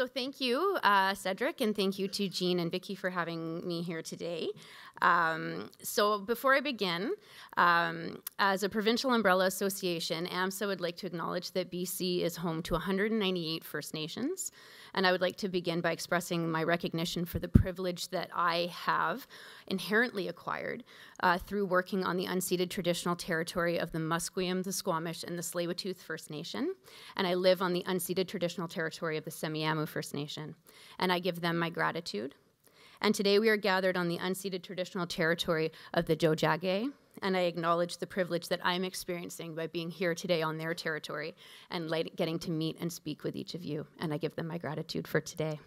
So thank you, Cédric, and thank you to Jean and Vicky for having me here today. So before I begin, as a provincial umbrella association, AMSSA would like to acknowledge that BC is home to 198 First Nations, and I would like to begin by expressing my recognition for the privilege that I have inherently acquired through working on the unceded traditional territory of the Musqueam, the Squamish, and the Tsleil-Waututh First Nation, and I live on the unceded traditional territory of the Semiahmoo First Nation, and I give them my gratitude. And today we are gathered on the unceded traditional territory of the Tiohtià:ke, and I acknowledge the privilege that I'm experiencing by being here today on their territory and getting to meet and speak with each of you, and I give them my gratitude for today.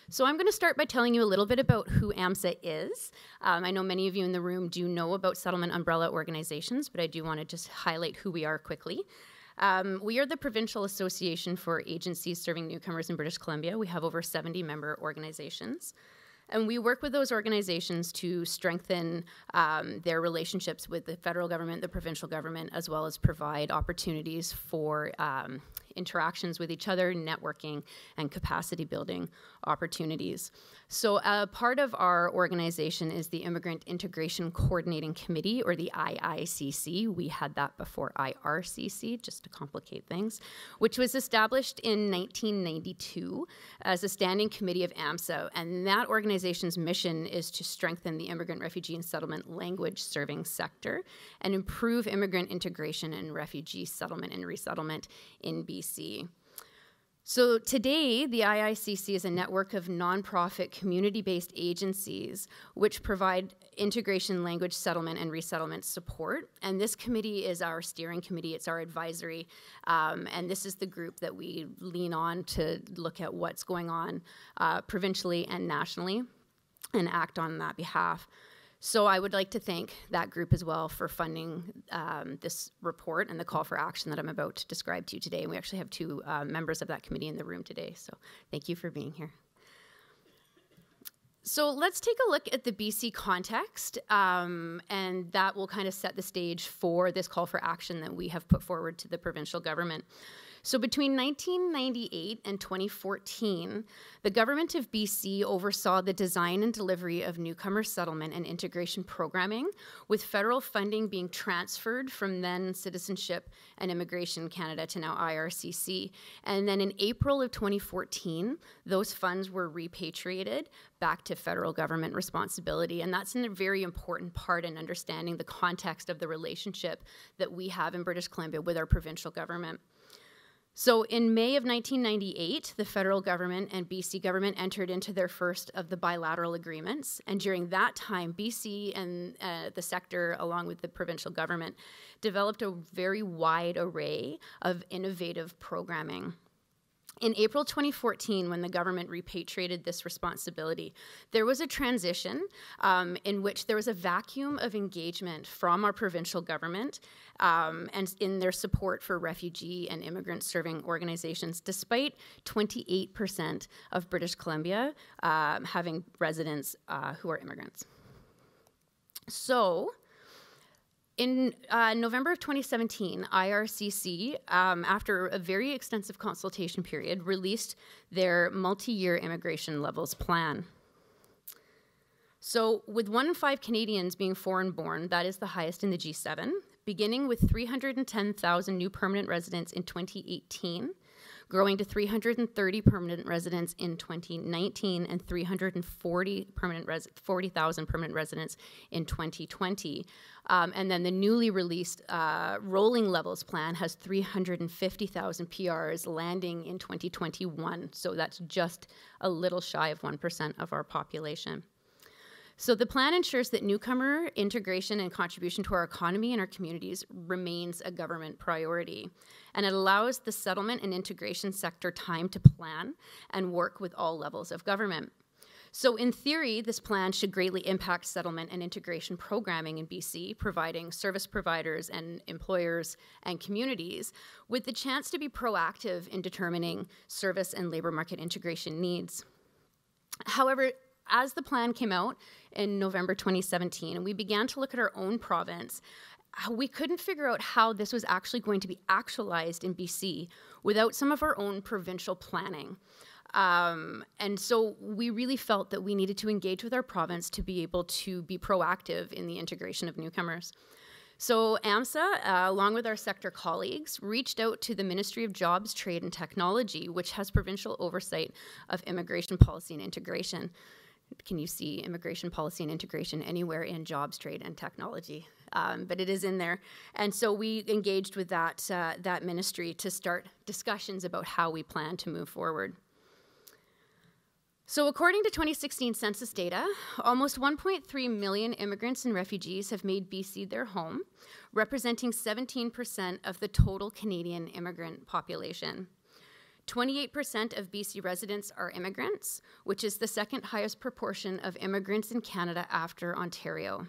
So I'm going to start by telling you a little bit about who AMSSA is. I know many of you in the room do know about settlement umbrella organizations, but I do want to just highlight who we are quickly. We are the Provincial Association for Agencies Serving Newcomers in British Columbia. We have over 70 member organizations. And we work with those organizations to strengthen their relationships with the federal government, the provincial government, as well as provide opportunities for interactions with each other, networking, and capacity building opportunities. So part of our organization is the Immigrant Integration Coordinating Committee, or the IICC. We had that before IRCC, just to complicate things, which was established in 1992 as a standing committee of AMSSA, and that organization's mission is to strengthen the immigrant, refugee, and settlement language serving sector and improve immigrant integration and refugee settlement and resettlement in BC. So today, the IICC is a network of nonprofit community-based agencies which provide integration, language, settlement, and resettlement support. And this committee is our steering committee, it's our advisory, and this is the group that we lean on to look at what's going on provincially and nationally and act on that behalf. So I would like to thank that group as well for funding this report and the call for action that I'm about to describe to you today. And we actually have two members of that committee in the room today, so thank you for being here. So let's take a look at the BC context, and that will kind of set the stage for this call for action that we have put forward to the provincial government. So between 1998 and 2014, the government of BC oversaw the design and delivery of newcomer settlement and integration programming, with federal funding being transferred from then Citizenship and Immigration Canada to now IRCC. And then in April of 2014, those funds were repatriated back to federal government responsibility. And that's a very important part in understanding the context of the relationship that we have in British Columbia with our provincial government. So in May of 1998, the federal government and BC government entered into their first of the bilateral agreements. And during that time, BC and the sector, along with the provincial government, developed a very wide array of innovative programming. In April 2014, when the government repatriated this responsibility, there was a transition in which there was a vacuum of engagement from our provincial government and in their support for refugee and immigrant serving organizations, despite 28% of British Columbia having residents who are immigrants. So, in November of 2017, IRCC, after a very extensive consultation period, released their multi-year immigration levels plan. So with 1 in 5 Canadians being foreign-born, that is the highest in the G7, beginning with 310,000 new permanent residents in 2018, growing to 330 permanent residents in 2019 and 40,000 permanent residents in 2020. And then the newly released rolling levels plan has 350,000 PRs landing in 2021. So that's just a little shy of 1% of our population. So the plan ensures that newcomer integration and contribution to our economy and our communities remains a government priority. And it allows the settlement and integration sector time to plan and work with all levels of government. So in theory, this plan should greatly impact settlement and integration programming in BC, providing service providers and employers and communities with the chance to be proactive in determining service and labor market integration needs. However, as the plan came out in November 2017, and we began to look at our own province, we couldn't figure out how this was actually going to be actualized in BC without some of our own provincial planning. And so we really felt that we needed to engage with our province to be able to be proactive in the integration of newcomers. So AMSSA, along with our sector colleagues, reached out to the Ministry of Jobs, Trade and Technology, which has provincial oversight of immigration policy and integration. Can you see immigration policy and integration anywhere in jobs, trade, and technology? But it is in there. And so we engaged with that ministry to start discussions about how we plan to move forward. So according to 2016 census data, almost 1.3 million immigrants and refugees have made BC their home, representing 17% of the total Canadian immigrant population. 28% of BC residents are immigrants, which is the second highest proportion of immigrants in Canada after Ontario.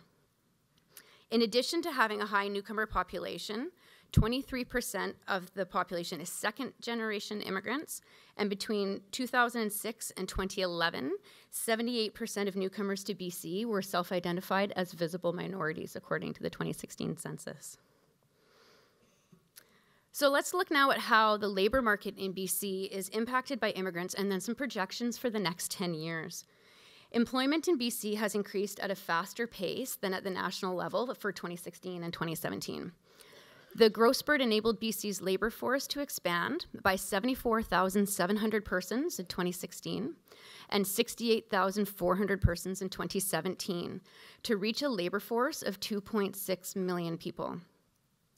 In addition to having a high newcomer population, 23% of the population is second-generation immigrants, and between 2006 and 2011, 78% of newcomers to BC were self-identified as visible minorities, according to the 2016 census. So let's look now at how the labor market in BC is impacted by immigrants, and then some projections for the next 10 years. Employment in BC has increased at a faster pace than at the national level for 2016 and 2017. The growth spurt enabled BC's labor force to expand by 74,700 persons in 2016 and 68,400 persons in 2017 to reach a labor force of 2.6 million people.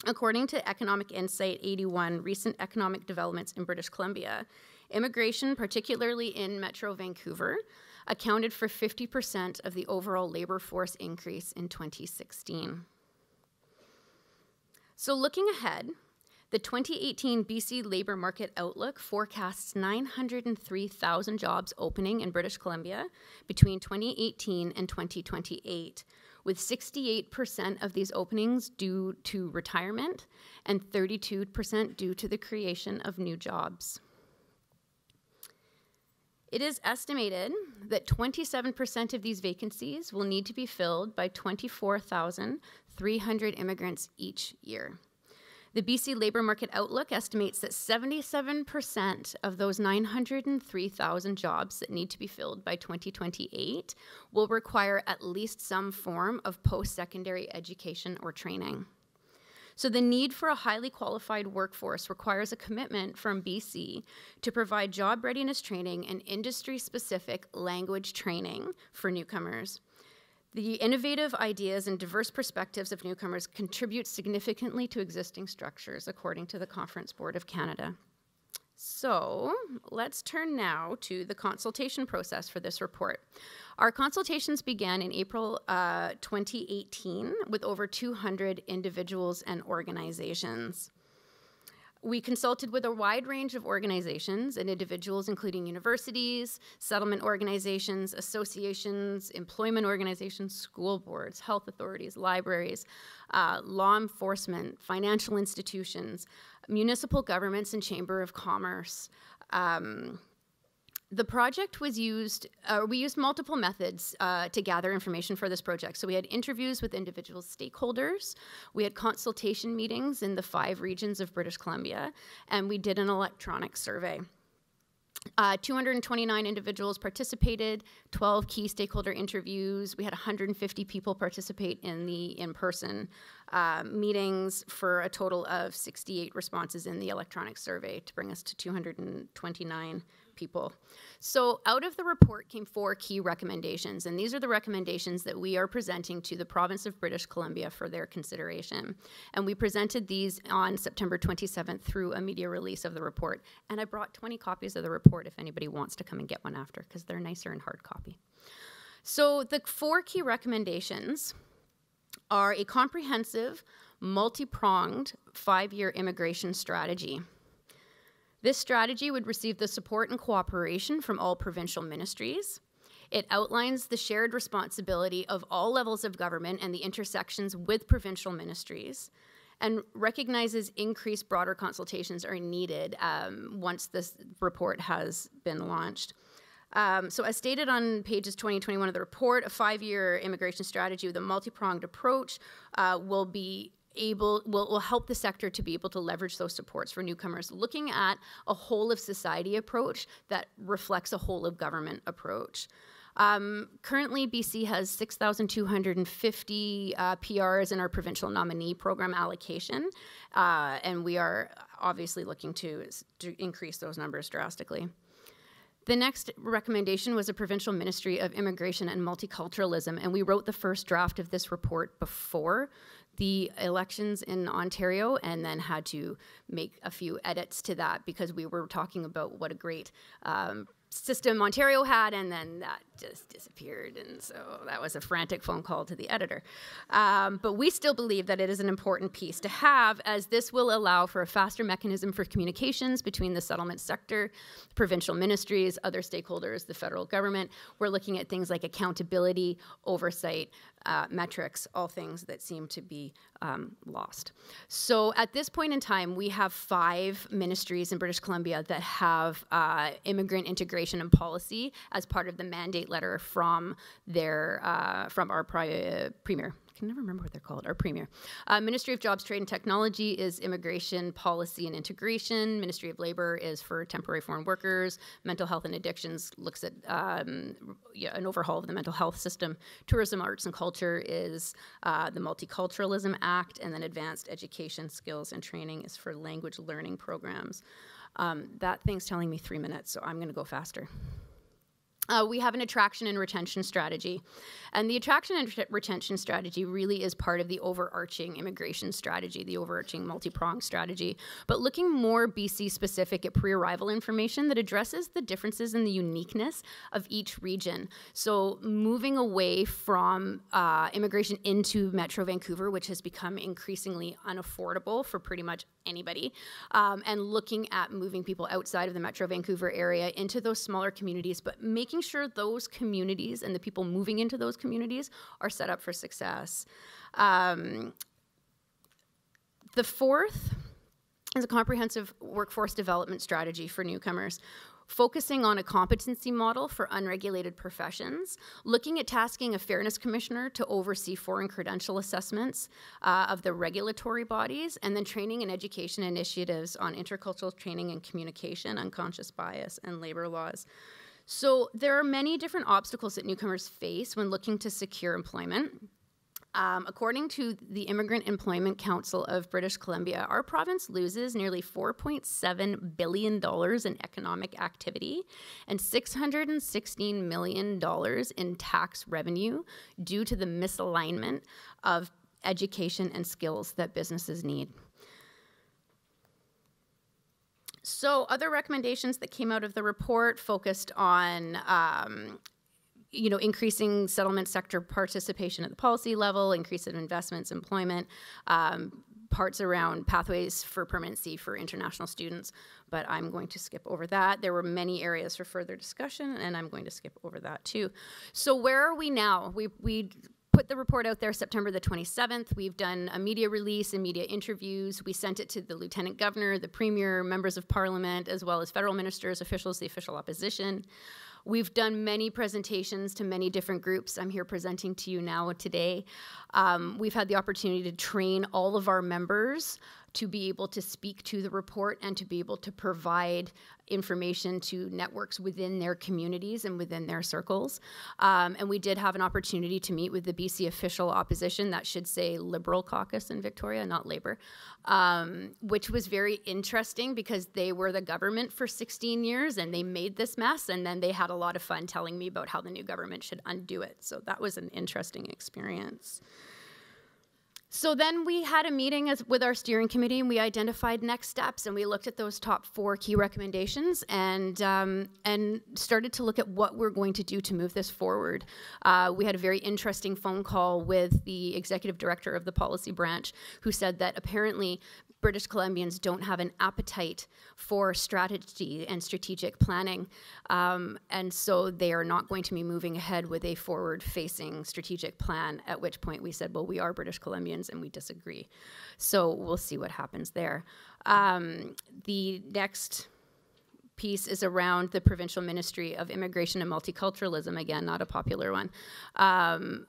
According to Economic Insight 81, recent economic developments in British Columbia, immigration, particularly in Metro Vancouver, accounted for 50% of the overall labor force increase in 2016. So looking ahead, the 2018 BC Labour Market Outlook forecasts 903,000 jobs opening in British Columbia between 2018 and 2028, with 68% of these openings due to retirement and 32% due to the creation of new jobs. It is estimated that 27% of these vacancies will need to be filled by 24,300 immigrants each year. The BC Labour Market Outlook estimates that 77% of those 903,000 jobs that need to be filled by 2028 will require at least some form of post-secondary education or training. So the need for a highly qualified workforce requires a commitment from BC to provide job readiness training and industry-specific language training for newcomers. The innovative ideas and diverse perspectives of newcomers contribute significantly to existing structures, according to the Conference Board of Canada. So let's turn now to the consultation process for this report. Our consultations began in April 2018 with over 200 individuals and organizations. We consulted with a wide range of organizations and individuals, including universities, settlement organizations, associations, employment organizations, school boards, health authorities, libraries, law enforcement, financial institutions, municipal governments, and Chamber of Commerce. The project was used, we used multiple methods to gather information for this project. So we had interviews with individual stakeholders, we had consultation meetings in the 5 regions of British Columbia, and we did an electronic survey. 229 individuals participated, 12 key stakeholder interviews. We had 150 people participate in the in-person meetings for a total of 68 responses in the electronic survey to bring us to 229 people. So out of the report came 4 key recommendations, and these are the recommendations that we are presenting to the province of British Columbia for their consideration. And we presented these on September 27th through a media release of the report. And I brought 20 copies of the report if anybody wants to come and get one after, because they're nicer in hard copy. So the 4 key recommendations are a comprehensive, multi-pronged 5-year immigration strategy. This strategy would receive the support and cooperation from all provincial ministries. It outlines the shared responsibility of all levels of government and the intersections with provincial ministries, and recognizes increased broader consultations are needed once this report has been launched. So as stated on pages 20 and 21 of the report, a 5-year immigration strategy with a multi-pronged approach will be will help the sector to be able to leverage those supports for newcomers, looking at a whole of society approach that reflects a whole of government approach. Currently, BC has 6,250 PRs in our provincial nominee program allocation, and we are obviously looking to increase those numbers drastically. The next recommendation was a provincial ministry of immigration and multiculturalism, and we wrote the first draft of this report before the elections in Ontario, and then had to make a few edits to that because we were talking about what a great system Ontario had, and then that just disappeared, and so that was a frantic phone call to the editor. But we still believe that it is an important piece to have, as this will allow for a faster mechanism for communications between the settlement sector, provincial ministries, other stakeholders, the federal government. We're looking at things like accountability, oversight, metrics, all things that seem to be lost. So at this point in time, we have 5 ministries in British Columbia that have immigrant integration and policy as part of the mandate letter from our premier. I can never remember what they're called, our premier. Ministry of Jobs, Trade and Technology is immigration, policy and integration. Ministry of Labor is for temporary foreign workers. Mental health and addictions looks at an overhaul of the mental health system. Tourism, arts and culture is the Multiculturalism Act, and then advanced education, skills and training is for language learning programs. That thing's telling me 3 minutes, so I'm going to go faster. We have an attraction and retention strategy. And the attraction and retention strategy really is part of the overarching immigration strategy, the overarching multi-pronged strategy, but looking more BC specific at pre-arrival information that addresses the differences in the uniqueness of each region. So moving away from immigration into Metro Vancouver, which has become increasingly unaffordable for pretty much anybody, and looking at moving people outside of the Metro Vancouver area into those smaller communities, but making sure those communities and the people moving into those communities are set up for success. The fourth is a comprehensive workforce development strategy for newcomers, focusing on a competency model for unregulated professions, looking at tasking a fairness commissioner to oversee foreign credential assessments of the regulatory bodies, and then training and education initiatives on intercultural training and communication, unconscious bias, and labor laws. So there are many different obstacles that newcomers face when looking to secure employment. According to the Immigrant Employment Council of British Columbia, our province loses nearly $4.7 billion in economic activity and $616 million in tax revenue due to the misalignment of education and skills that businesses need. So other recommendations that came out of the report focused on increasing settlement sector participation at the policy level, increase of investments, employment, parts around pathways for permanency for international students, but I'm going to skip over that. There were many areas for further discussion, and I'm going to skip over that too. So where are we now? We put the report out there September the 27th. We've done a media release and media interviews. We sent it to the Lieutenant Governor, the Premier, members of Parliament, as well as federal ministers, officials, the official opposition. We've done many presentations to many different groups. I'm here presenting to you now today. We've had the opportunity to train all of our members to be able to speak to the report and to be able to provide information to networks within their communities and within their circles. And we did have an opportunity to meet with the BC official opposition, that should say Liberal caucus in Victoria, not Labour, which was very interesting because they were the government for 16 years and they made this mess, and then they had a lot of fun telling me about how the new government should undo it. So that was an interesting experience. So then we had a meeting with our steering committee, and we identified next steps, and we looked at those top 4 key recommendations and started to look at what we're going to do to move this forward. We had a very interesting phone call with the executive director of the policy branch, who said that apparently British Columbians don't have an appetite for strategy and strategic planning, and so they are not going to be moving ahead with a forward-facing strategic plan, at which point we said, well, we are British Columbians and we disagree. So we'll see what happens there. The next piece is around the Provincial Ministry of Immigration and Multiculturalism. Again, not a popular one.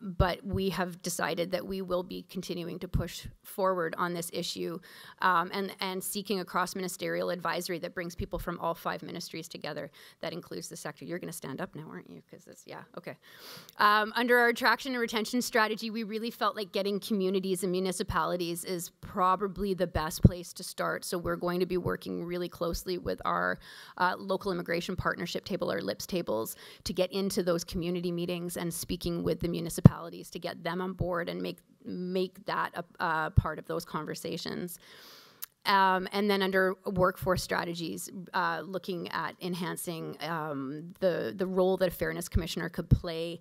But we have decided that we will be continuing to push forward on this issue and seeking a cross-ministerial advisory that brings people from all 5 ministries together. That includes the sector. You're going to stand up now, aren't you? Because it's, yeah, okay. Under our attraction and retention strategy, we really felt like getting communities and municipalities is probably the best place to start. So we're going to be working really closely with our local immigration partnership table, our LIPS tables, to get into those community meetings and speaking with the municipalities to get them on board and make that a part of those conversations. And then under workforce strategies, looking at enhancing the role that a fairness commissioner could play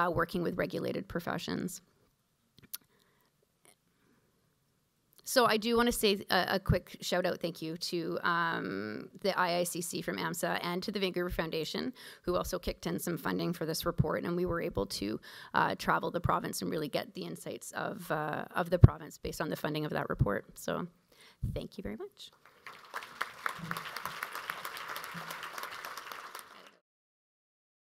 working with regulated professions. So I do want to say a quick shout out thank you to the IICC from AMSSA and to the Vancouver Foundation, who also kicked in some funding for this report, and we were able to travel the province and really get the insights of the province based on the funding of that report. So thank you very much.